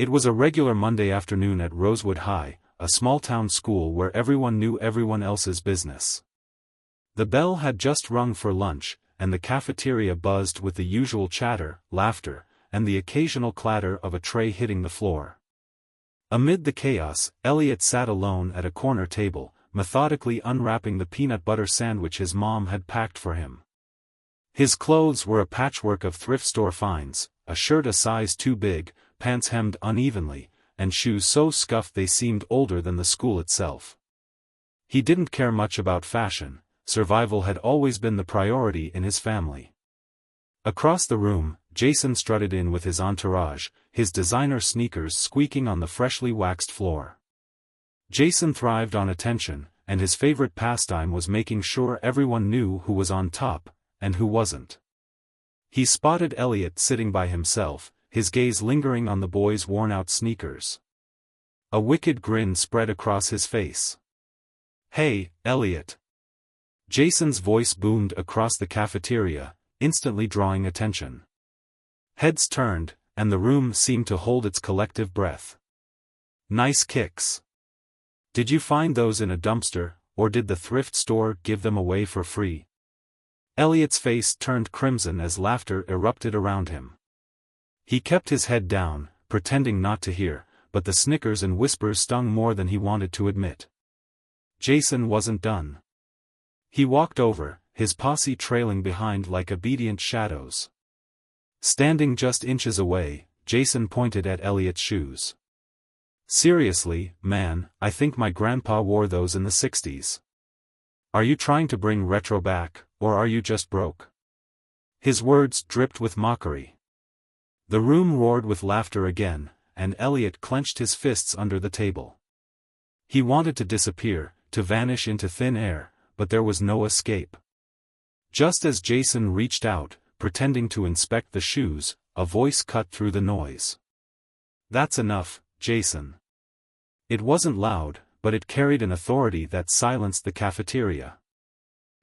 It was a regular Monday afternoon at Rosewood High, a small-town school where everyone knew everyone else's business. The bell had just rung for lunch, and the cafeteria buzzed with the usual chatter, laughter, and the occasional clatter of a tray hitting the floor. Amid the chaos, Elliot sat alone at a corner table, methodically unwrapping the peanut butter sandwich his mom had packed for him. His clothes were a patchwork of thrift store finds, a shirt a size too big, pants hemmed unevenly, and shoes so scuffed they seemed older than the school itself. He didn't care much about fashion. Survival had always been the priority in his family. Across the room, Jason strutted in with his entourage, his designer sneakers squeaking on the freshly waxed floor. Jason thrived on attention, and his favorite pastime was making sure everyone knew who was on top, and who wasn't. He spotted Elliot sitting by himself, his gaze lingering on the boy's worn-out sneakers. A wicked grin spread across his face. "Hey, Elliot." Jason's voice boomed across the cafeteria, instantly drawing attention. Heads turned, and the room seemed to hold its collective breath. "Nice kicks. Did you find those in a dumpster, or did the thrift store give them away for free?" Elliot's face turned crimson as laughter erupted around him. He kept his head down, pretending not to hear, but the snickers and whispers stung more than he wanted to admit. Jason wasn't done. He walked over, his posse trailing behind like obedient shadows. Standing just inches away, Jason pointed at Elliot's shoes. "Seriously, man, I think my grandpa wore those in the 60s. Are you trying to bring retro back, or are you just broke?" His words dripped with mockery. The room roared with laughter again, and Elliot clenched his fists under the table. He wanted to disappear, to vanish into thin air, but there was no escape. Just as Jason reached out, pretending to inspect the shoes, a voice cut through the noise. "That's enough, Jason." It wasn't loud, but it carried an authority that silenced the cafeteria.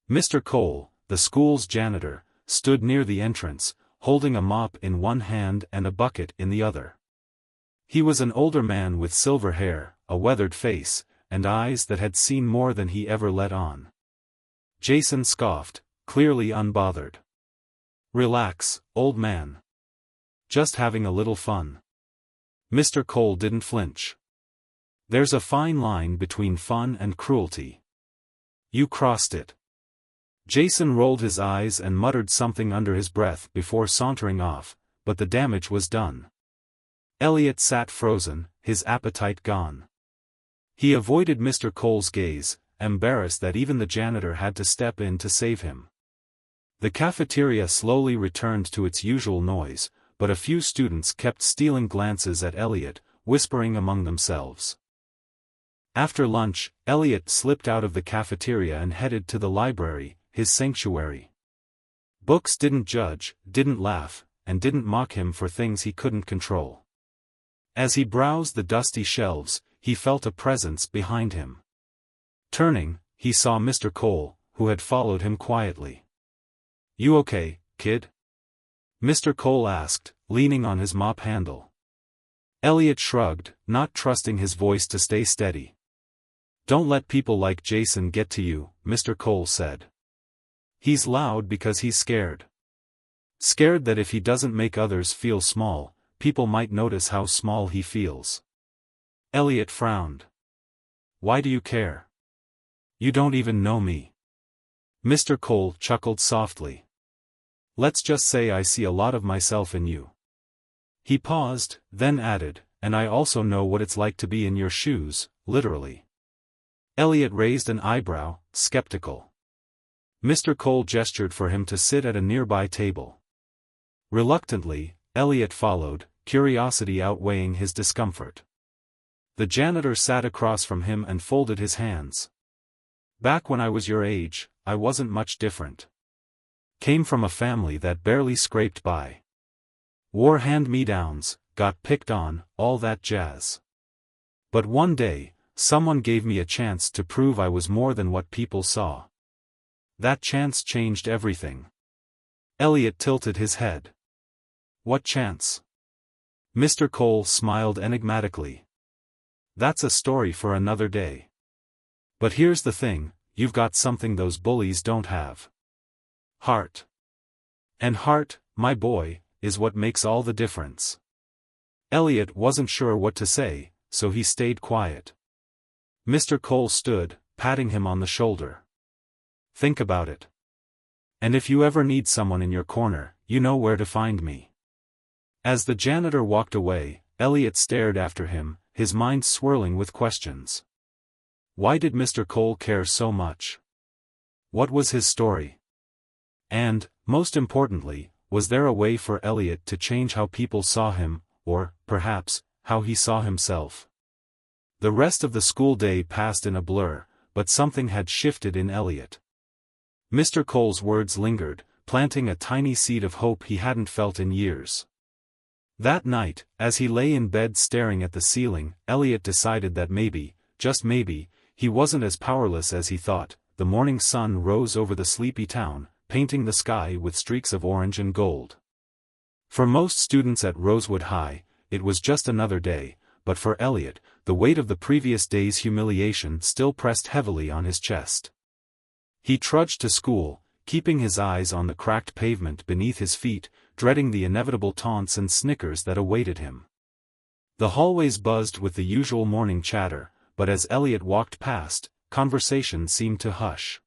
Mr. Cole, the school's janitor, stood near the entrance, holding a mop in one hand and a bucket in the other. He was an older man with silver hair, a weathered face, and eyes that had seen more than he ever let on. Jason scoffed, clearly unbothered. "Relax, old man. Just having a little fun." Mr. Cole didn't flinch. "There's a fine line between fun and cruelty. You crossed it." Jason rolled his eyes and muttered something under his breath before sauntering off, but the damage was done. Elliot sat frozen, his appetite gone. He avoided Mr. Cole's gaze, embarrassed that even the janitor had to step in to save him. The cafeteria slowly returned to its usual noise, but a few students kept stealing glances at Elliot, whispering among themselves. After lunch, Elliot slipped out of the cafeteria and headed to the library, his sanctuary. Books didn't judge, didn't laugh, and didn't mock him for things he couldn't control. As he browsed the dusty shelves, he felt a presence behind him. Turning, he saw Mr. Cole, who had followed him quietly. "You okay, kid?" Mr. Cole asked, leaning on his mop handle. Elliot shrugged, not trusting his voice to stay steady. "Don't let people like Jason get to you," Mr. Cole said. "He's loud because he's scared. Scared that if he doesn't make others feel small, people might notice how small he feels." Elliot frowned. "Why do you care? You don't even know me." Mr. Cole chuckled softly. "Let's just say I see a lot of myself in you." He paused, then added, "And I also know what it's like to be in your shoes, literally." Elliot raised an eyebrow, skeptical. Mr. Cole gestured for him to sit at a nearby table. Reluctantly, Elliot followed, curiosity outweighing his discomfort. The janitor sat across from him and folded his hands. "Back when I was your age, I wasn't much different. Came from a family that barely scraped by. Wore hand-me-downs, got picked on, all that jazz. But one day, someone gave me a chance to prove I was more than what people saw. That chance changed everything." Elliot tilted his head. "What chance?" Mr. Cole smiled enigmatically. That's a story for another day. But here's the thing, you've got something those bullies don't have. Heart. And heart, my boy, is what makes all the difference. Elliot wasn't sure what to say, so he stayed quiet. Mr. Cole stood, patting him on the shoulder. Think about it. And if you ever need someone in your corner, you know where to find me. As the janitor walked away, Elliot stared after him, his mind swirling with questions. Why did Mr. Cole care so much? What was his story? And, most importantly, was there a way for Elliot to change how people saw him, or, perhaps, how he saw himself? The rest of the school day passed in a blur, but something had shifted in Elliot. Mr. Cole's words lingered, planting a tiny seed of hope he hadn't felt in years. That night, as he lay in bed staring at the ceiling, Elliot decided that maybe, just maybe, he wasn't as powerless as he thought. The morning sun rose over the sleepy town, painting the sky with streaks of orange and gold. For most students at Rosewood High, it was just another day, but for Elliot, the weight of the previous day's humiliation still pressed heavily on his chest. He trudged to school, keeping his eyes on the cracked pavement beneath his feet, dreading the inevitable taunts and snickers that awaited him. The hallways buzzed with the usual morning chatter, but as Elliot walked past, conversation seemed to hush.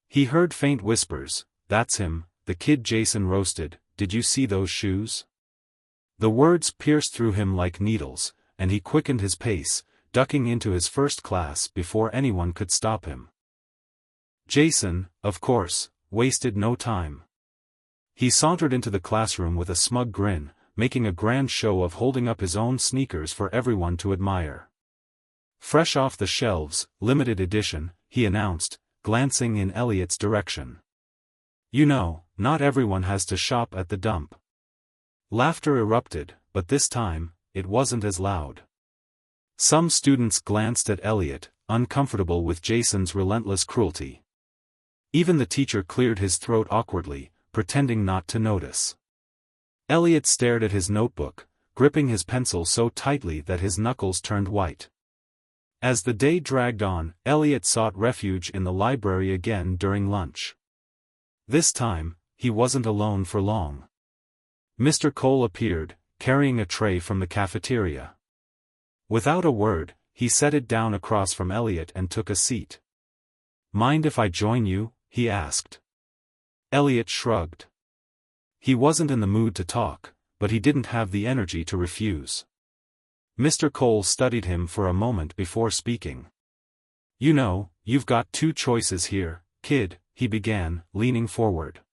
He heard faint whispers, "That's him, the kid Jason roasted, did you see those shoes?" The words pierced through him like needles, and he quickened his pace, ducking into his first class before anyone could stop him. Jason, of course, wasted no time. He sauntered into the classroom with a smug grin, making a grand show of holding up his own sneakers for everyone to admire. "Fresh off the shelves, limited edition," he announced, glancing in Elliot's direction. "You know, not everyone has to shop at the dump." Laughter erupted, but this time, it wasn't as loud. Some students glanced at Elliot, uncomfortable with Jason's relentless cruelty. Even the teacher cleared his throat awkwardly, pretending not to notice. Elliot stared at his notebook, gripping his pencil so tightly that his knuckles turned white. As the day dragged on, Elliot sought refuge in the library again during lunch. This time, he wasn't alone for long. Mr. Cole appeared, carrying a tray from the cafeteria. Without a word, he set it down across from Elliot and took a seat. "Mind if I join you?" he asked. Elliot shrugged. He wasn't in the mood to talk, but he didn't have the energy to refuse. Mr. Cole studied him for a moment before speaking. "You know, you've got two choices here, kid," he began, leaning forward.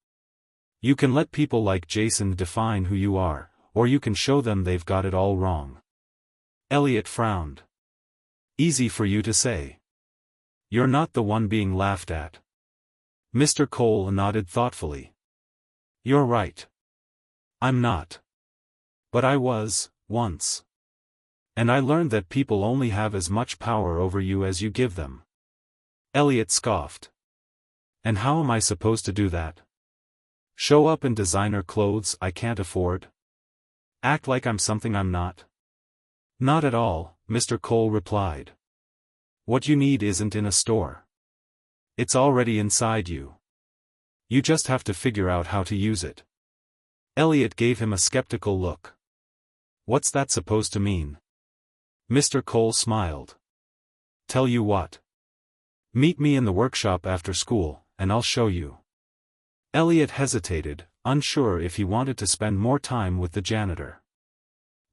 "You can let people like Jason define who you are, or you can show them they've got it all wrong." Elliot frowned. "Easy for you to say. You're not the one being laughed at." Mr. Cole nodded thoughtfully. "You're right. I'm not. But I was, once. And I learned that people only have as much power over you as you give them." Elliot scoffed. "And how am I supposed to do that? Show up in designer clothes I can't afford? Act like I'm something I'm not?" "Not at all," Mr. Cole replied. "What you need isn't in a store. It's already inside you. You just have to figure out how to use it." Elliot gave him a skeptical look. "What's that supposed to mean?" Mr. Cole smiled. "Tell you what. Meet me in the workshop after school, and I'll show you." Elliot hesitated, unsure if he wanted to spend more time with the janitor.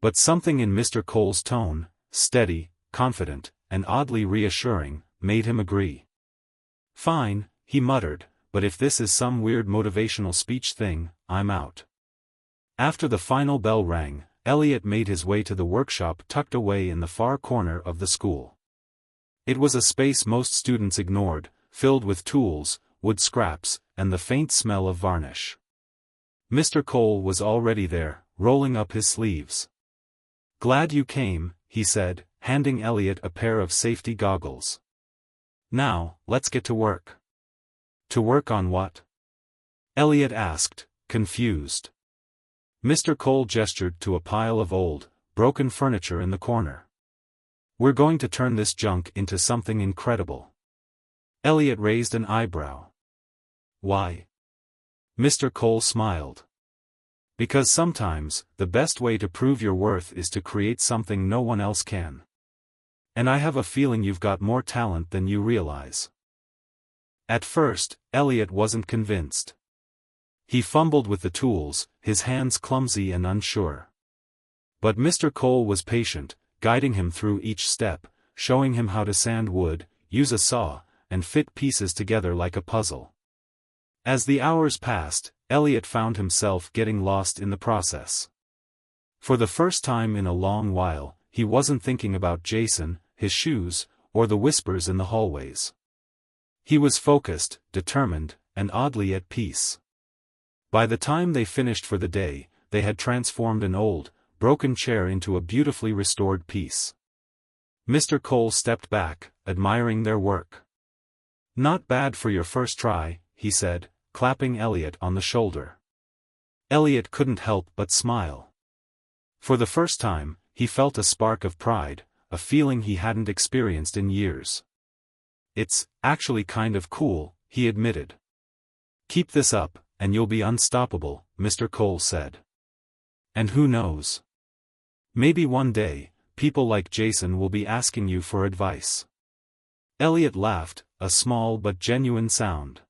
But something in Mr. Cole's tone, steady, confident, and oddly reassuring, made him agree. "Fine," he muttered, "but if this is some weird motivational speech thing, I'm out." After the final bell rang, Elliot made his way to the workshop tucked away in the far corner of the school. It was a space most students ignored, filled with tools, wood scraps, and the faint smell of varnish. Mr. Cole was already there, rolling up his sleeves. "Glad you came," he said, handing Elliot a pair of safety goggles. "Now, let's get to work." "To work on what?" Elliot asked, confused. Mr. Cole gestured to a pile of old, broken furniture in the corner. "We're going to turn this junk into something incredible." Elliot raised an eyebrow. "Why?" Mr. Cole smiled. "Because sometimes, the best way to prove your worth is to create something no one else can. And I have a feeling you've got more talent than you realize." At first, Elliot wasn't convinced. He fumbled with the tools, his hands clumsy and unsure. But Mr. Cole was patient, guiding him through each step, showing him how to sand wood, use a saw, and fit pieces together like a puzzle. As the hours passed, Elliot found himself getting lost in the process. For the first time in a long while, he wasn't thinking about Jason, his shoes, or the whispers in the hallways. He was focused, determined, and oddly at peace. By the time they finished for the day, they had transformed an old, broken chair into a beautifully restored piece. Mr. Cole stepped back, admiring their work. "Not bad for your first try," he said, clapping Elliot on the shoulder. Elliot couldn't help but smile. For the first time, he felt a spark of pride, a feeling he hadn't experienced in years. "It's actually kind of cool," he admitted. "Keep this up, and you'll be unstoppable," Mr. Cole said. "And who knows? Maybe one day, people like Jason will be asking you for advice." Elliot laughed, a small but genuine sound.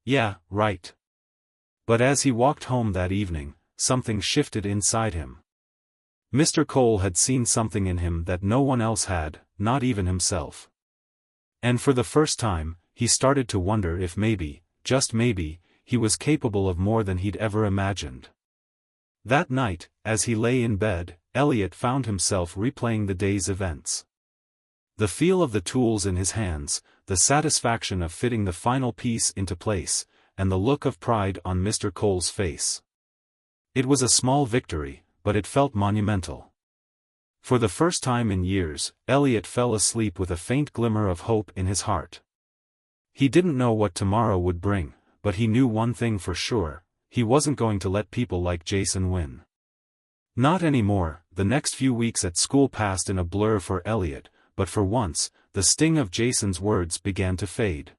"Yeah, right." But as he walked home that evening, something shifted inside him. Mr. Cole had seen something in him that no one else had, not even himself. And for the first time, he started to wonder if maybe, just maybe, he was capable of more than he'd ever imagined. That night, as he lay in bed, Elliot found himself replaying the day's events. The feel of the tools in his hands, the satisfaction of fitting the final piece into place, and the look of pride on Mr. Cole's face. It was a small victory, but it felt monumental. For the first time in years, Elliot fell asleep with a faint glimmer of hope in his heart. He didn't know what tomorrow would bring, but he knew one thing for sure: he wasn't going to let people like Jason win. Not anymore. The next few weeks at school passed in a blur for Elliot, but for once, the sting of Jason's words began to fade.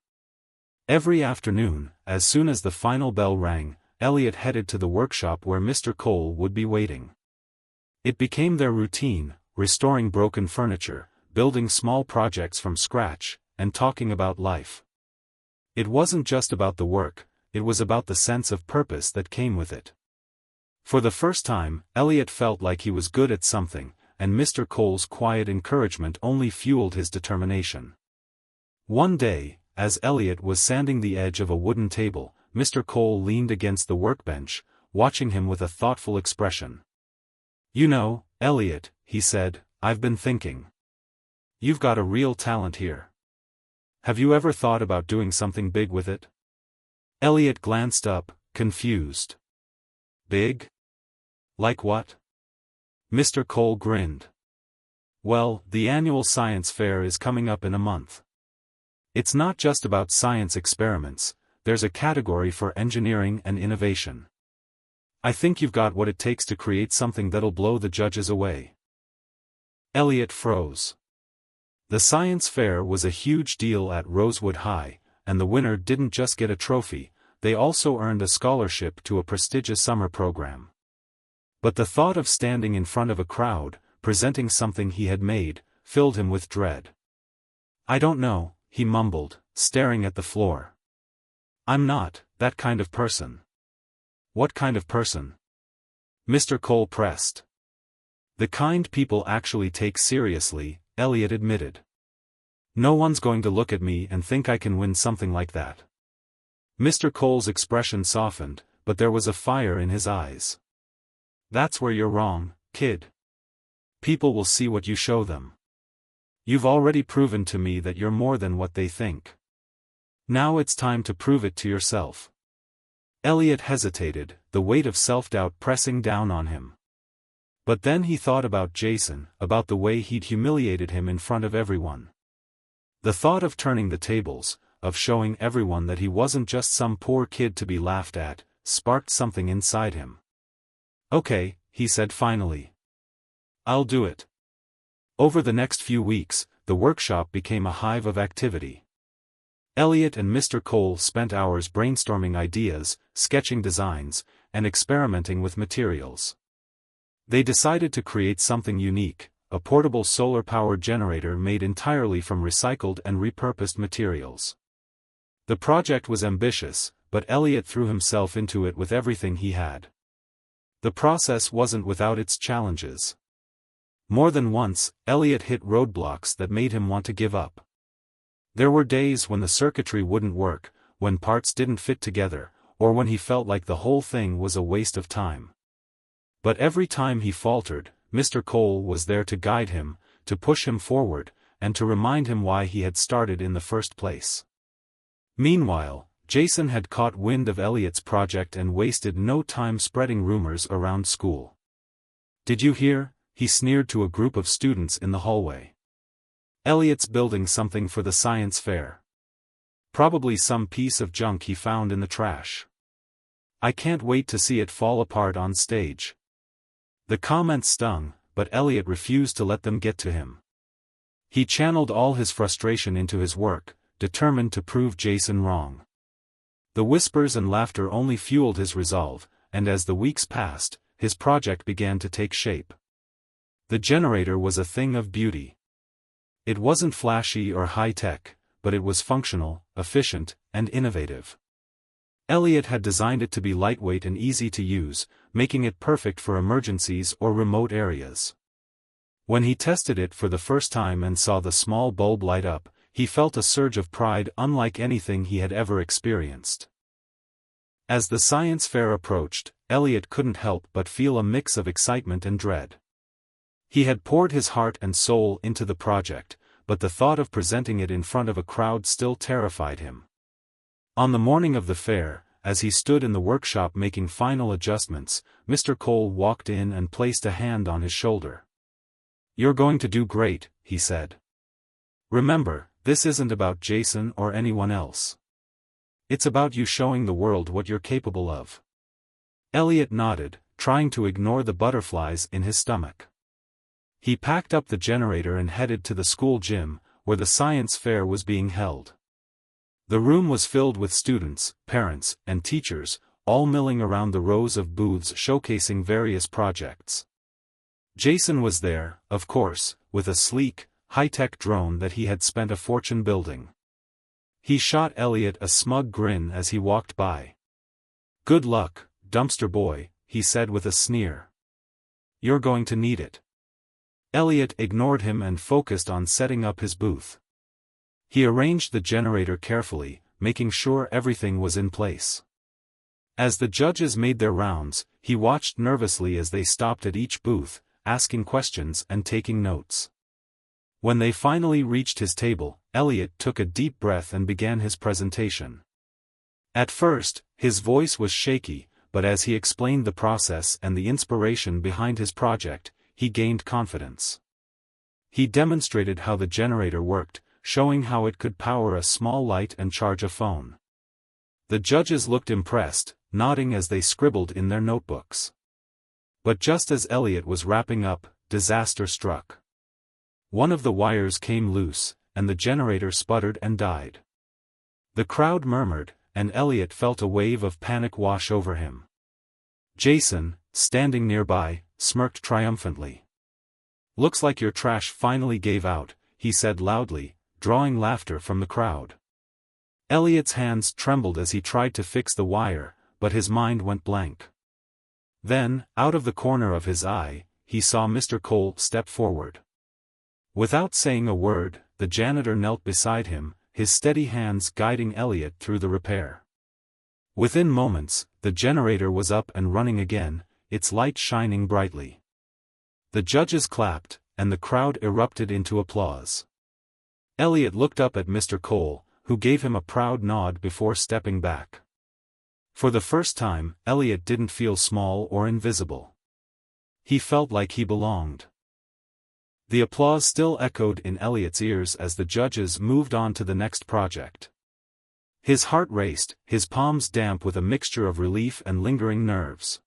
Every afternoon, as soon as the final bell rang, Elliot headed to the workshop where Mr. Cole would be waiting. It became their routine, restoring broken furniture, building small projects from scratch, and talking about life. It wasn't just about the work, it was about the sense of purpose that came with it. For the first time, Elliot felt like he was good at something, and Mr. Cole's quiet encouragement only fueled his determination. One day, as Elliot was sanding the edge of a wooden table, Mr. Cole leaned against the workbench, watching him with a thoughtful expression. "You know, Elliot," he said, "I've been thinking. You've got a real talent here. Have you ever thought about doing something big with it?" Elliot glanced up, confused. "Big? Like what?" Mr. Cole grinned. "Well, the annual science fair is coming up in a month. It's not just about science experiments, there's a category for engineering and innovation. I think you've got what it takes to create something that'll blow the judges away." Elliot froze. The science fair was a huge deal at Rosewood High, and the winner didn't just get a trophy, they also earned a scholarship to a prestigious summer program. But the thought of standing in front of a crowd, presenting something he had made, filled him with dread. "I don't know," he mumbled, staring at the floor. "I'm not that kind of person." "What kind of person?" Mr. Cole pressed. "The kind people actually take seriously," Elliot admitted. "No one's going to look at me and think I can win something like that." Mr. Cole's expression softened, but there was a fire in his eyes. "That's where you're wrong, kid. People will see what you show them. You've already proven to me that you're more than what they think. Now it's time to prove it to yourself." Elliot hesitated, the weight of self-doubt pressing down on him. But then he thought about Jason, about the way he'd humiliated him in front of everyone. The thought of turning the tables, of showing everyone that he wasn't just some poor kid to be laughed at, sparked something inside him. Okay, he said finally. I'll do it. Over the next few weeks, the workshop became a hive of activity. Elliot and Mr. Cole spent hours brainstorming ideas, sketching designs, and experimenting with materials. They decided to create something unique, a portable solar-powered generator made entirely from recycled and repurposed materials. The project was ambitious, but Elliot threw himself into it with everything he had. The process wasn't without its challenges. More than once, Elliot hit roadblocks that made him want to give up. There were days when the circuitry wouldn't work, when parts didn't fit together, or when he felt like the whole thing was a waste of time. But every time he faltered, Mr. Cole was there to guide him, to push him forward, and to remind him why he had started in the first place. Meanwhile, Jason had caught wind of Elliot's project and wasted no time spreading rumors around school. "Did you hear?" he sneered to a group of students in the hallway. "Elliot's building something for the science fair. Probably some piece of junk he found in the trash. I can't wait to see it fall apart on stage." The comments stung, but Elliot refused to let them get to him. He channeled all his frustration into his work, determined to prove Jason wrong. The whispers and laughter only fueled his resolve, and as the weeks passed, his project began to take shape. The generator was a thing of beauty. It wasn't flashy or high-tech, but it was functional, efficient, and innovative. Elliot had designed it to be lightweight and easy to use, making it perfect for emergencies or remote areas. When he tested it for the first time and saw the small bulb light up, he felt a surge of pride unlike anything he had ever experienced. As the science fair approached, Elliot couldn't help but feel a mix of excitement and dread. He had poured his heart and soul into the project, but the thought of presenting it in front of a crowd still terrified him. On the morning of the fair, as he stood in the workshop making final adjustments, Mr. Cole walked in and placed a hand on his shoulder. "You're going to do great," he said. "Remember, this isn't about Jason or anyone else. It's about you showing the world what you're capable of." Elliot nodded, trying to ignore the butterflies in his stomach. He packed up the generator and headed to the school gym, where the science fair was being held. The room was filled with students, parents, and teachers, all milling around the rows of booths showcasing various projects. Jason was there, of course, with a sleek, high-tech drone that he had spent a fortune building. He shot Elliot a smug grin as he walked by. "Good luck, dumpster boy," he said with a sneer. "You're going to need it." Elliot ignored him and focused on setting up his booth. He arranged the generator carefully, making sure everything was in place. As the judges made their rounds, he watched nervously as they stopped at each booth, asking questions and taking notes. When they finally reached his table, Elliot took a deep breath and began his presentation. At first, his voice was shaky, but as he explained the process and the inspiration behind his project, he gained confidence. He demonstrated how the generator worked, showing how it could power a small light and charge a phone. The judges looked impressed, nodding as they scribbled in their notebooks. But just as Elliot was wrapping up, disaster struck. One of the wires came loose, and the generator sputtered and died. The crowd murmured, and Elliot felt a wave of panic wash over him. Jason, standing nearby, smirked triumphantly. "Looks like your trash finally gave out," he said loudly, drawing laughter from the crowd. Elliot's hands trembled as he tried to fix the wire, but his mind went blank. Then, out of the corner of his eye, he saw Mr. Cole step forward. Without saying a word, the janitor knelt beside him, his steady hands guiding Elliot through the repair. Within moments, the generator was up and running again, its light shining brightly. The judges clapped, and the crowd erupted into applause. Elliot looked up at Mr. Cole, who gave him a proud nod before stepping back. For the first time, Elliot didn't feel small or invisible. He felt like he belonged. The applause still echoed in Elliot's ears as the judges moved on to the next project. His heart raced, his palms damp with a mixture of relief and lingering nerves.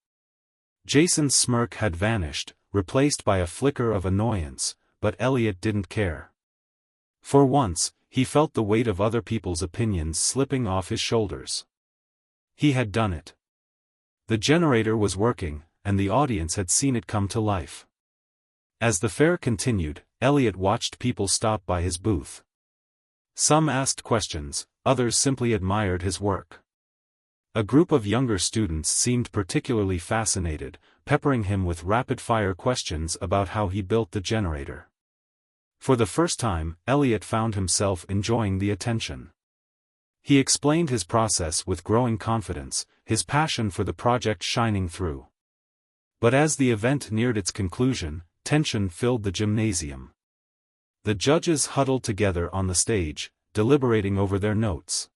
Jason's smirk had vanished, replaced by a flicker of annoyance, but Elliot didn't care. For once, he felt the weight of other people's opinions slipping off his shoulders. He had done it. The generator was working, and the audience had seen it come to life. As the fair continued, Elliot watched people stop by his booth. Some asked questions, others simply admired his work. A group of younger students seemed particularly fascinated, peppering him with rapid-fire questions about how he built the generator. For the first time, Elliot found himself enjoying the attention. He explained his process with growing confidence, his passion for the project shining through. But as the event neared its conclusion, tension filled the gymnasium. The judges huddled together on the stage, deliberating over their notes.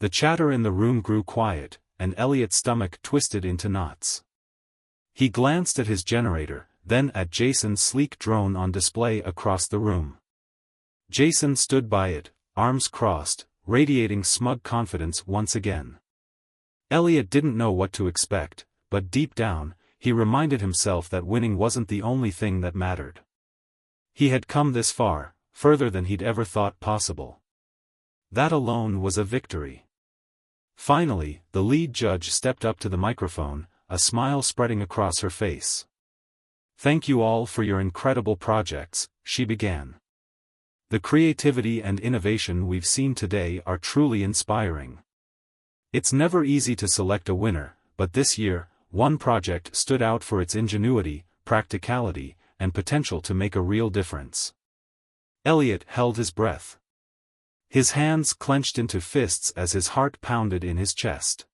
The chatter in the room grew quiet, and Elliot's stomach twisted into knots. He glanced at his generator, then at Jason's sleek drone on display across the room. Jason stood by it, arms crossed, radiating smug confidence once again. Elliot didn't know what to expect, but deep down, he reminded himself that winning wasn't the only thing that mattered. He had come this far, further than he'd ever thought possible. That alone was a victory. Finally, the lead judge stepped up to the microphone, a smile spreading across her face. "Thank you all for your incredible projects," she began. "The creativity and innovation we've seen today are truly inspiring. It's never easy to select a winner, but this year, one project stood out for its ingenuity, practicality, and potential to make a real difference." Elliot held his breath. His hands clenched into fists as his heart pounded in his chest.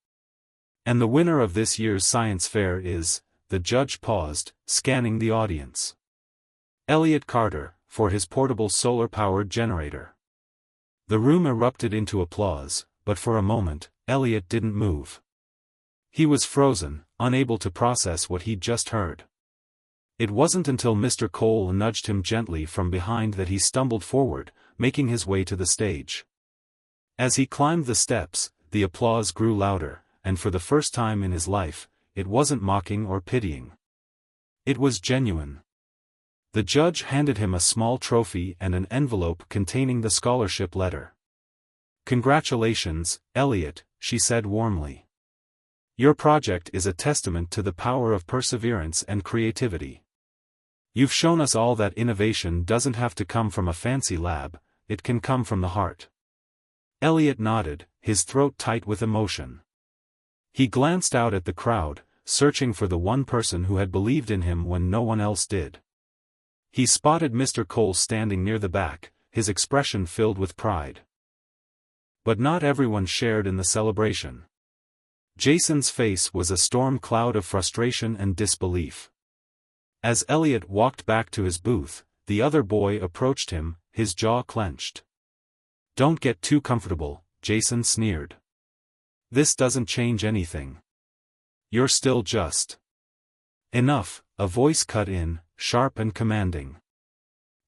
"And the winner of this year's science fair is," the judge paused, scanning the audience. "Elliot Carter, for his portable solar-powered generator." The room erupted into applause, but for a moment, Elliot didn't move. He was frozen, unable to process what he'd just heard. It wasn't until Mr. Cole nudged him gently from behind that he stumbled forward, making his way to the stage. As he climbed the steps, the applause grew louder, and for the first time in his life, it wasn't mocking or pitying. It was genuine. The judge handed him a small trophy and an envelope containing the scholarship letter. "Congratulations, Elliot," she said warmly. "Your project is a testament to the power of perseverance and creativity. You've shown us all that innovation doesn't have to come from a fancy lab, it can come from the heart." Elliot nodded, his throat tight with emotion. He glanced out at the crowd, searching for the one person who had believed in him when no one else did. He spotted Mr. Cole standing near the back, his expression filled with pride. But not everyone shared in the celebration. Jason's face was a storm cloud of frustration and disbelief. As Elliot walked back to his booth, the other boy approached him, his jaw clenched. "Don't get too comfortable," Jason sneered. "This doesn't change anything. You're still just." "Enough," a voice cut in, sharp and commanding.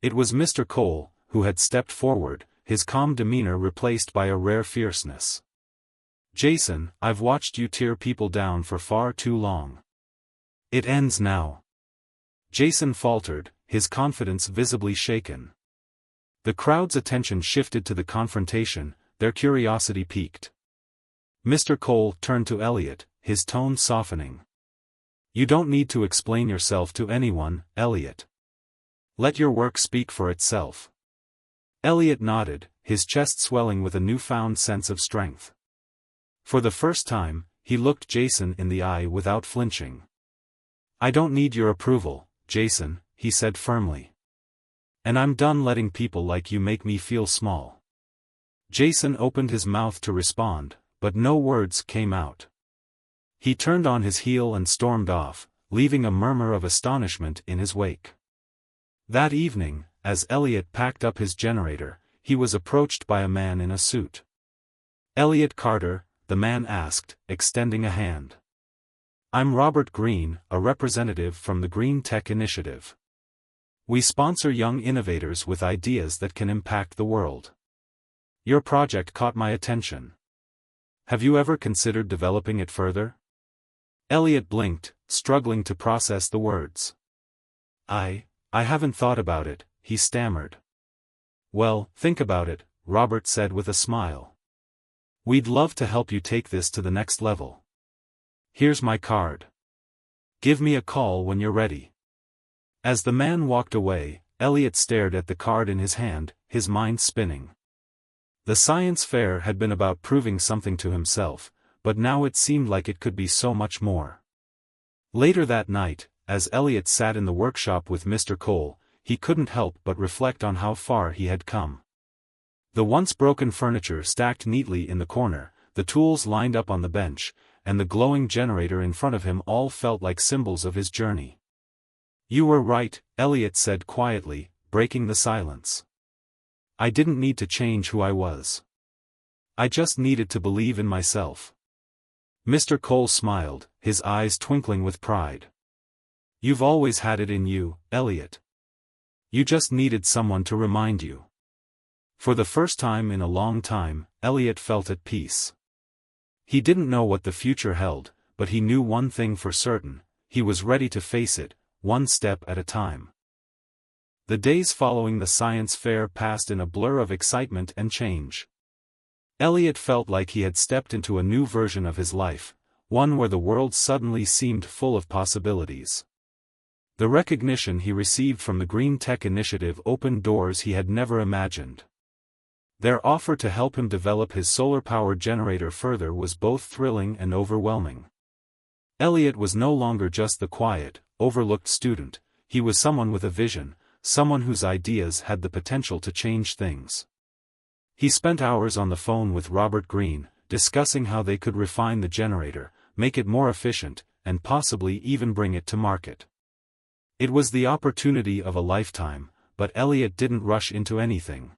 It was Mr. Cole, who had stepped forward, his calm demeanor replaced by a rare fierceness. "Jason, I've watched you tear people down for far too long. It ends now." Jason faltered, his confidence visibly shaken. The crowd's attention shifted to the confrontation, their curiosity piqued. Mr. Cole turned to Elliot, his tone softening. "You don't need to explain yourself to anyone, Elliot. Let your work speak for itself." Elliot nodded, his chest swelling with a newfound sense of strength. For the first time, he looked Jason in the eye without flinching. "I don't need your approval, Jason," he said firmly. "And I'm done letting people like you make me feel small." Jason opened his mouth to respond, but no words came out. He turned on his heel and stormed off, leaving a murmur of astonishment in his wake. That evening, as Elliot packed up his generator, he was approached by a man in a suit. "Elliot Carter?" the man asked, extending a hand. "I'm Robert Green, a representative from the Green Tech Initiative. We sponsor young innovators with ideas that can impact the world. Your project caught my attention. Have you ever considered developing it further?" Elliot blinked, struggling to process the words. I haven't thought about it, he stammered. Well, think about it, Robert said with a smile. We'd love to help you take this to the next level. Here's my card. Give me a call when you're ready. As the man walked away, Elliot stared at the card in his hand, his mind spinning. The science fair had been about proving something to himself, but now it seemed like it could be so much more. Later that night, as Elliot sat in the workshop with Mr. Cole, he couldn't help but reflect on how far he had come. The once broken furniture stacked neatly in the corner, the tools lined up on the bench, and the glowing generator in front of him all felt like symbols of his journey. You were right, Elliot said quietly, breaking the silence. I didn't need to change who I was. I just needed to believe in myself. Mr. Cole smiled, his eyes twinkling with pride. You've always had it in you, Elliot. You just needed someone to remind you. For the first time in a long time, Elliot felt at peace. He didn't know what the future held, but he knew one thing for certain: he was ready to face it, one step at a time. The days following the science fair passed in a blur of excitement and change. Elliot felt like he had stepped into a new version of his life, one where the world suddenly seemed full of possibilities. The recognition he received from the Green Tech Initiative opened doors he had never imagined. Their offer to help him develop his solar-powered generator further was both thrilling and overwhelming. Elliot was no longer just the quiet, overlooked student, he was someone with a vision, someone whose ideas had the potential to change things. He spent hours on the phone with Robert Greene, discussing how they could refine the generator, make it more efficient, and possibly even bring it to market. It was the opportunity of a lifetime, but Elliot didn't rush into anything.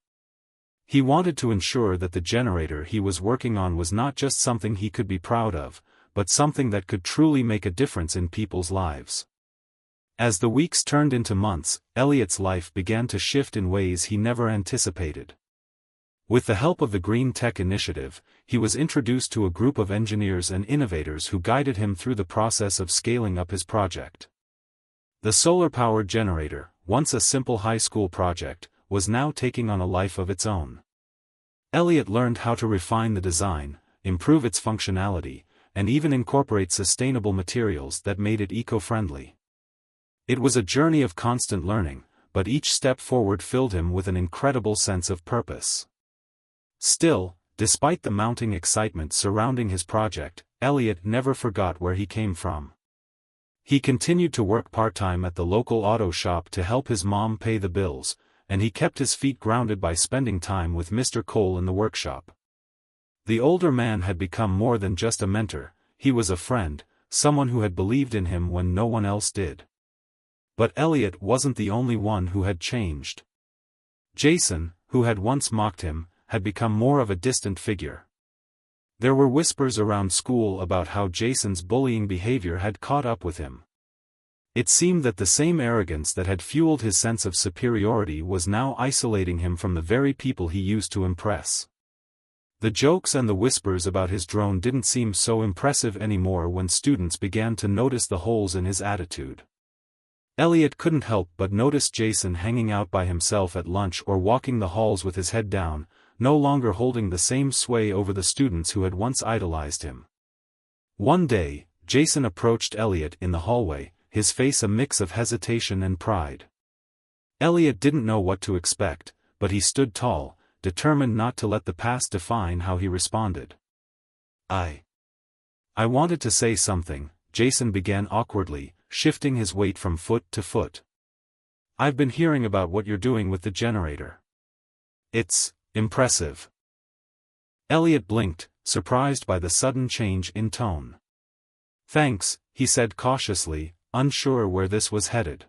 He wanted to ensure that the generator he was working on was not just something he could be proud of, but something that could truly make a difference in people's lives. As the weeks turned into months, Elliot's life began to shift in ways he never anticipated. With the help of the Green Tech Initiative, he was introduced to a group of engineers and innovators who guided him through the process of scaling up his project. The solar-powered generator, once a simple high school project, was now taking on a life of its own. Elliot learned how to refine the design, improve its functionality, and even incorporate sustainable materials that made it eco-friendly. It was a journey of constant learning, but each step forward filled him with an incredible sense of purpose. Still, despite the mounting excitement surrounding his project, Elliot never forgot where he came from. He continued to work part-time at the local auto shop to help his mom pay the bills, and he kept his feet grounded by spending time with Mr. Cole in the workshop. The older man had become more than just a mentor, he was a friend, someone who had believed in him when no one else did. But Elliot wasn't the only one who had changed. Jason, who had once mocked him, had become more of a distant figure. There were whispers around school about how Jason's bullying behavior had caught up with him. It seemed that the same arrogance that had fueled his sense of superiority was now isolating him from the very people he used to impress. The jokes and the whispers about his drone didn't seem so impressive anymore when students began to notice the holes in his attitude. Elliot couldn't help but notice Jason hanging out by himself at lunch or walking the halls with his head down, no longer holding the same sway over the students who had once idolized him. One day, Jason approached Elliot in the hallway, his face a mix of hesitation and pride. Elliot didn't know what to expect, but he stood tall, determined not to let the past define how he responded. I wanted to say something, Jason began awkwardly, shifting his weight from foot to foot. I've been hearing about what you're doing with the generator. It's impressive. Elliot blinked, surprised by the sudden change in tone. Thanks, he said cautiously, unsure where this was headed.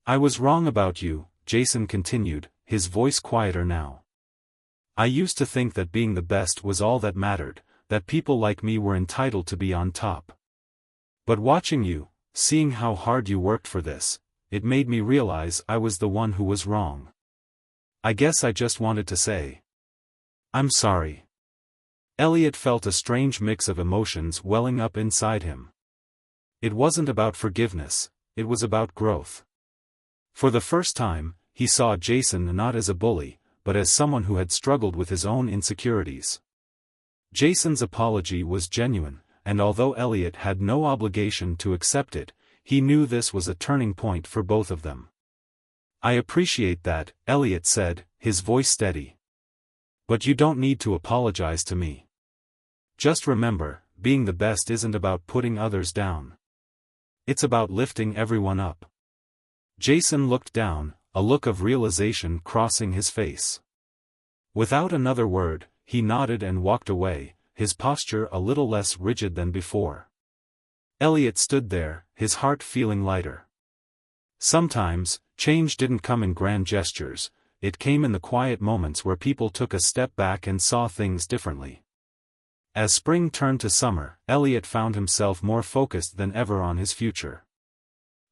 I was wrong about you, Jason continued, his voice quieter now. I used to think that being the best was all that mattered, that people like me were entitled to be on top. But watching you, seeing how hard you worked for this, it made me realize I was the one who was wrong. I guess I just wanted to say, I'm sorry. Elliot felt a strange mix of emotions welling up inside him. It wasn't about forgiveness, it was about growth. For the first time, he saw Jason not as a bully, but as someone who had struggled with his own insecurities. Jason's apology was genuine, and although Elliot had no obligation to accept it, he knew this was a turning point for both of them. "I appreciate that," Elliot said, his voice steady. "But you don't need to apologize to me. Just remember, being the best isn't about putting others down. It's about lifting everyone up." Jason looked down, a look of realization crossing his face. Without another word, he nodded and walked away, his posture a little less rigid than before. Elliot stood there, his heart feeling lighter. Sometimes, change didn't come in grand gestures, it came in the quiet moments where people took a step back and saw things differently. As spring turned to summer, Elliot found himself more focused than ever on his future.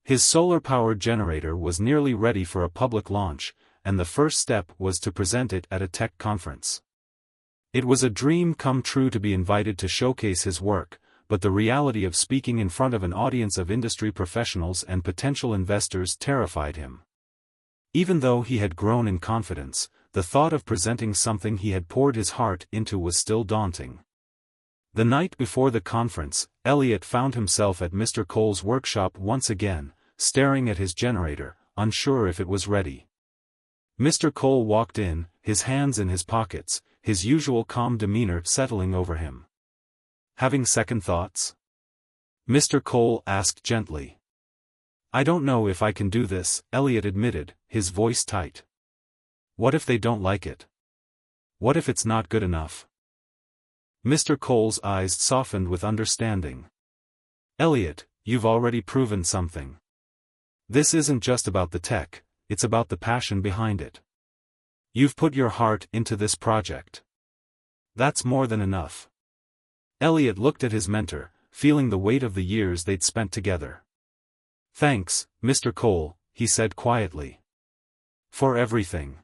His solar-powered generator was nearly ready for a public launch, and the first step was to present it at a tech conference. It was a dream come true to be invited to showcase his work, but the reality of speaking in front of an audience of industry professionals and potential investors terrified him. Even though he had grown in confidence, the thought of presenting something he had poured his heart into was still daunting. The night before the conference, Elliot found himself at Mr. Cole's workshop once again, staring at his generator, unsure if it was ready. Mr. Cole walked in, his hands in his pockets, his usual calm demeanor settling over him. "Having second thoughts?" Mr. Cole asked gently. "I don't know if I can do this," Elliot admitted, his voice tight. "What if they don't like it? What if it's not good enough?" Mr. Cole's eyes softened with understanding. "Elliot, you've already proven something. This isn't just about the tech, it's about the passion behind it. You've put your heart into this project. That's more than enough." Elliot looked at his mentor, feeling the weight of the years they'd spent together. "Thanks, Mr. Cole," he said quietly. "For everything."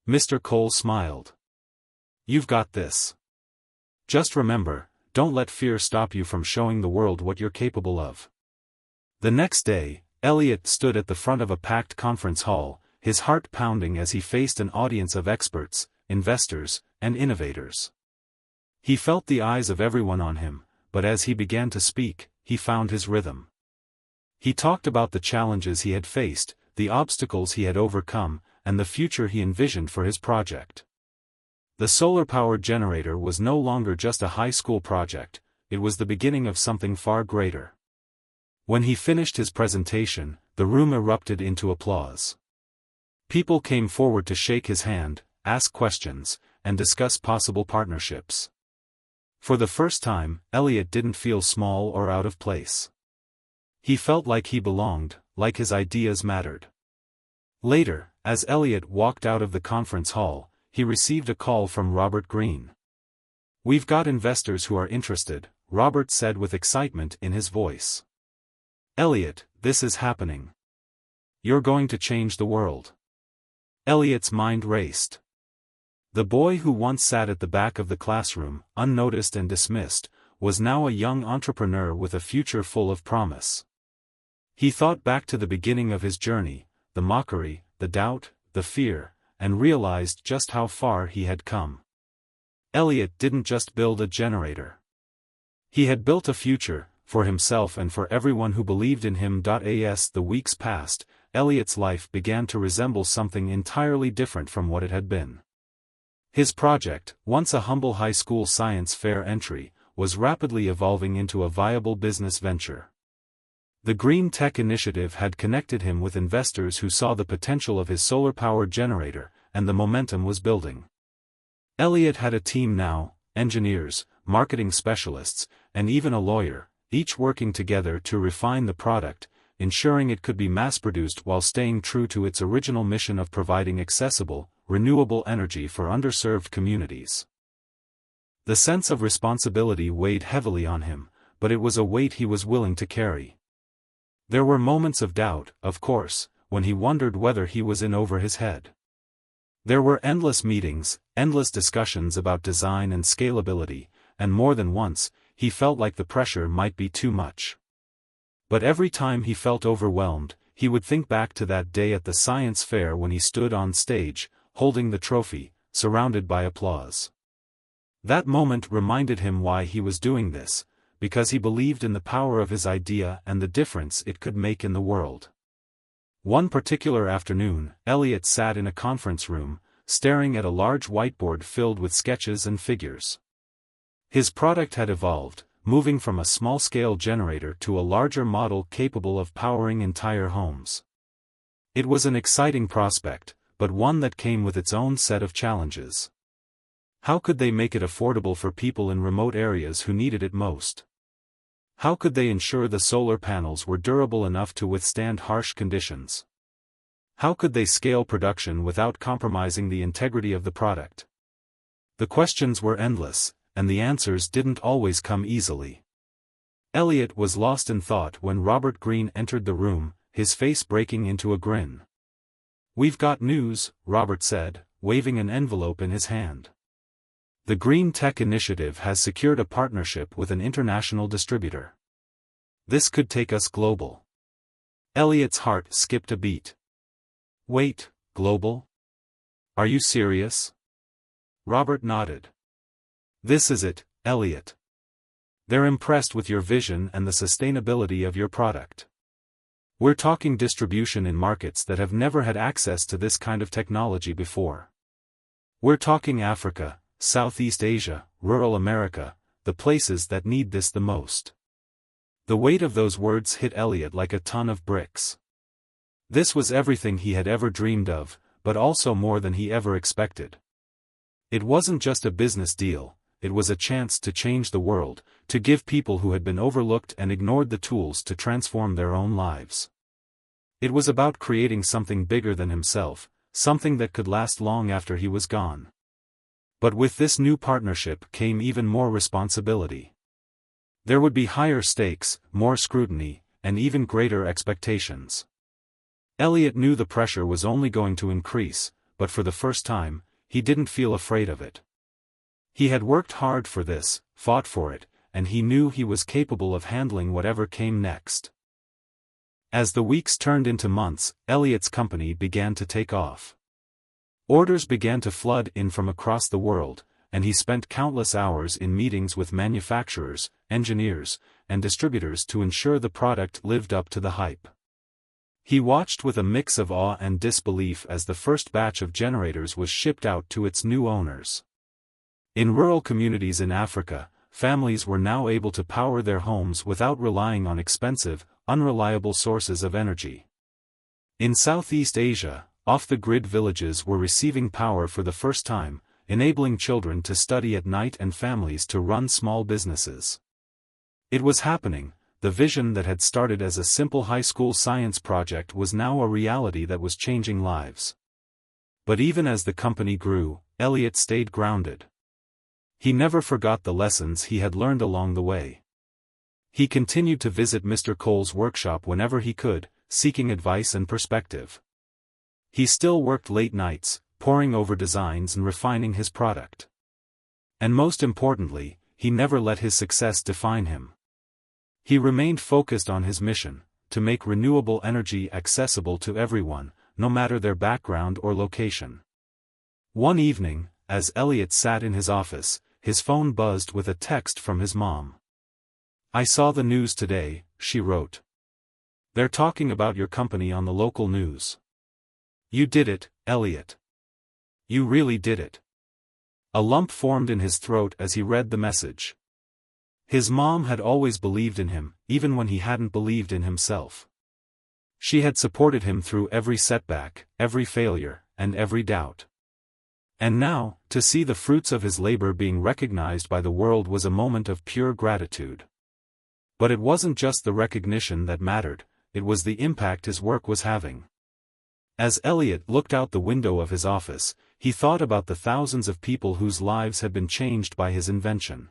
Mr. Cole smiled. "You've got this. Just remember, don't let fear stop you from showing the world what you're capable of." The next day, Elliot stood at the front of a packed conference hall, his heart pounding as he faced an audience of experts, investors, and innovators. He felt the eyes of everyone on him, but as he began to speak, he found his rhythm. He talked about the challenges he had faced, the obstacles he had overcome, and the future he envisioned for his project. The solar-powered generator was no longer just a high school project, it was the beginning of something far greater. When he finished his presentation, the room erupted into applause. People came forward to shake his hand, ask questions, and discuss possible partnerships. For the first time, Elliot didn't feel small or out of place. He felt like he belonged, like his ideas mattered. Later, as Elliot walked out of the conference hall, he received a call from Robert Greene. "We've got investors who are interested," Robert said with excitement in his voice. "Elliot, this is happening. You're going to change the world." Elliot's mind raced. The boy who once sat at the back of the classroom, unnoticed and dismissed, was now a young entrepreneur with a future full of promise. He thought back to the beginning of his journey, the mockery, the doubt, the fear, and realized just how far he had come. Elliot didn't just build a generator. He had built a future, for himself and for everyone who believed in him. As the weeks passed, Elliot's life began to resemble something entirely different from what it had been. His project, once a humble high school science fair entry, was rapidly evolving into a viable business venture. The Green Tech Initiative had connected him with investors who saw the potential of his solar-powered generator, and the momentum was building. Elliot had a team now, engineers, marketing specialists, and even a lawyer, each working together to refine the product, ensuring it could be mass-produced while staying true to its original mission of providing accessible, renewable energy for underserved communities. The sense of responsibility weighed heavily on him, but it was a weight he was willing to carry. There were moments of doubt, of course, when he wondered whether he was in over his head. There were endless meetings, endless discussions about design and scalability, and more than once, he felt like the pressure might be too much. But every time he felt overwhelmed, he would think back to that day at the science fair when he stood on stage, holding the trophy, surrounded by applause. That moment reminded him why he was doing this, because he believed in the power of his idea and the difference it could make in the world. One particular afternoon, Elliot sat in a conference room, staring at a large whiteboard filled with sketches and figures. His product had evolved, moving from a small-scale generator to a larger model capable of powering entire homes. It was an exciting prospect, but one that came with its own set of challenges. How could they make it affordable for people in remote areas who needed it most? How could they ensure the solar panels were durable enough to withstand harsh conditions? How could they scale production without compromising the integrity of the product? The questions were endless, and the answers didn't always come easily. Elliot was lost in thought when Robert Greene entered the room, his face breaking into a grin. "We've got news," Robert said, waving an envelope in his hand. "The Green Tech Initiative has secured a partnership with an international distributor. This could take us global." Elliot's heart skipped a beat. "Wait, global? Are you serious?" Robert nodded. "This is it, Elliot. They're impressed with your vision and the sustainability of your product. We're talking distribution in markets that have never had access to this kind of technology before. We're talking Africa, Southeast Asia, rural America, the places that need this the most." The weight of those words hit Elliot like a ton of bricks. This was everything he had ever dreamed of, but also more than he ever expected. It wasn't just a business deal, it was a chance to change the world, to give people who had been overlooked and ignored the tools to transform their own lives. It was about creating something bigger than himself, something that could last long after he was gone. But with this new partnership came even more responsibility. There would be higher stakes, more scrutiny, and even greater expectations. Elliot knew the pressure was only going to increase, but for the first time, he didn't feel afraid of it. He had worked hard for this, fought for it, and he knew he was capable of handling whatever came next. As the weeks turned into months, Elliot's company began to take off. Orders began to flood in from across the world, and he spent countless hours in meetings with manufacturers, engineers, and distributors to ensure the product lived up to the hype. He watched with a mix of awe and disbelief as the first batch of generators was shipped out to its new owners. In rural communities in Africa, families were now able to power their homes without relying on expensive, unreliable sources of energy. In Southeast Asia, off-the-grid villages were receiving power for the first time, enabling children to study at night and families to run small businesses. It was happening. The vision that had started as a simple high school science project was now a reality that was changing lives. But even as the company grew, Elliot stayed grounded. He never forgot the lessons he had learned along the way. He continued to visit Mr. Cole's workshop whenever he could, seeking advice and perspective. He still worked late nights, poring over designs and refining his product. And most importantly, he never let his success define him. He remained focused on his mission, to make renewable energy accessible to everyone, no matter their background or location. One evening, as Elliot sat in his office, his phone buzzed with a text from his mom. "I saw the news today," she wrote. "They're talking about your company on the local news. You did it, Elliot. You really did it." A lump formed in his throat as he read the message. His mom had always believed in him, even when he hadn't believed in himself. She had supported him through every setback, every failure, and every doubt. And now, to see the fruits of his labor being recognized by the world was a moment of pure gratitude. But it wasn't just the recognition that mattered, it was the impact his work was having. As Elliot looked out the window of his office, he thought about the thousands of people whose lives had been changed by his invention.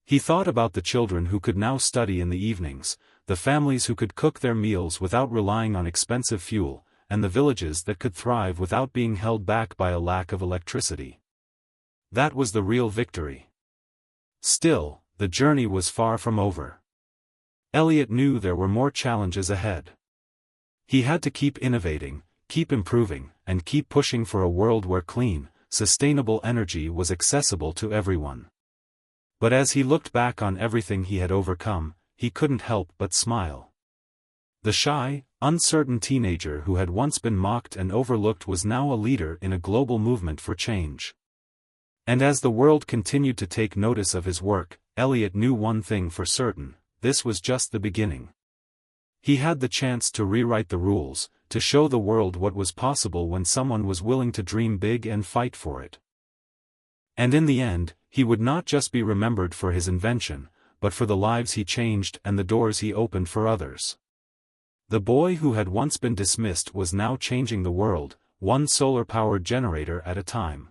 He thought about the children who could now study in the evenings, the families who could cook their meals without relying on expensive fuel, and the villages that could thrive without being held back by a lack of electricity. That was the real victory. Still, the journey was far from over. Elliot knew there were more challenges ahead. He had to keep innovating, keep improving, and keep pushing for a world where clean, sustainable energy was accessible to everyone. But as he looked back on everything he had overcome, he couldn't help but smile. The shy, uncertain teenager who had once been mocked and overlooked was now a leader in a global movement for change. And as the world continued to take notice of his work, Elliot knew one thing for certain: this was just the beginning. He had the chance to rewrite the rules, to show the world what was possible when someone was willing to dream big and fight for it. And in the end, he would not just be remembered for his invention, but for the lives he changed and the doors he opened for others. The boy who had once been dismissed was now changing the world, one solar-powered generator at a time.